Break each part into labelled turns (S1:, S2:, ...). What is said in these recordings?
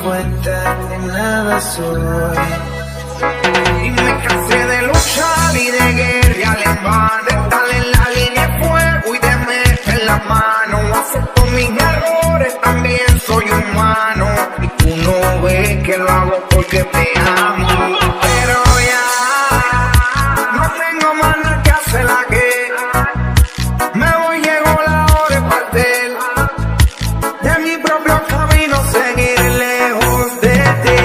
S1: cuenta que nada soy. Y me cansé de luchar y de guerrear en vano, de estar en la línea de fuego y de meter la mano. Acepto mis errores, también soy humano. Y tú no ves que lo hago porque te amo. Pero ya no tengo más nada que hacer la que me voy, llegó la hora de partir de mi propio camino, seguir lejos de ti.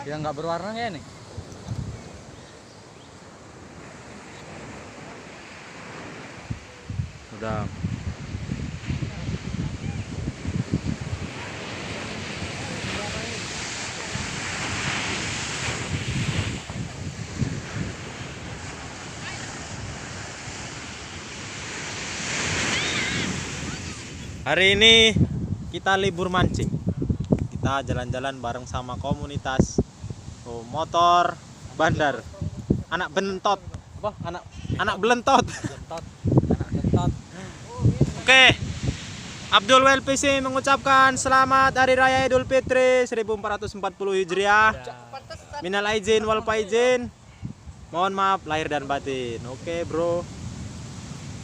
S2: Yang nggak berwarna ya nih. Udah. Hari ini kita libur mancing. Kita jalan-jalan bareng sama komunitas motor bandar. Anak bentot. Apa? Anak belentot. Anak bentot. Oke. Abdul WLPC mengucapkan selamat hari raya Idul Fitri 1440 Hijriah. Minal aidzin wal faidzin. Mohon maaf lahir dan batin. Oke, bro.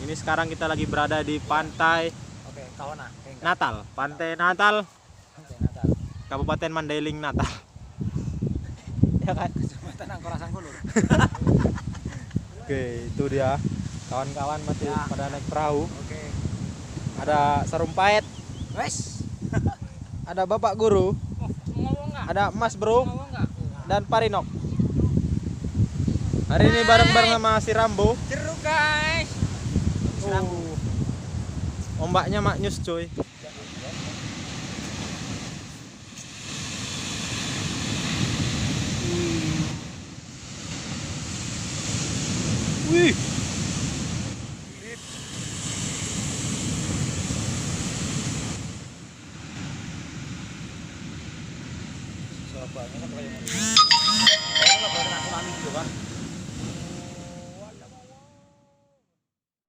S2: Ini sekarang kita lagi berada di pantai Natal, pantai Natal, Kabupaten Mandailing, Natal. Ya kan? Kecamatan Angkorasan Kulur. Oke, itu dia. Kawan-kawan masih ya pada naik perahu. Oke. Ada serumpait. Wes. Ada Bapak Guru. Ada Mas Bro. Dan Parinok. Hari ini bareng-bareng sama si Rambo.
S3: Jeruk, guys.
S2: Ombaknya maknyus, coy. Wih.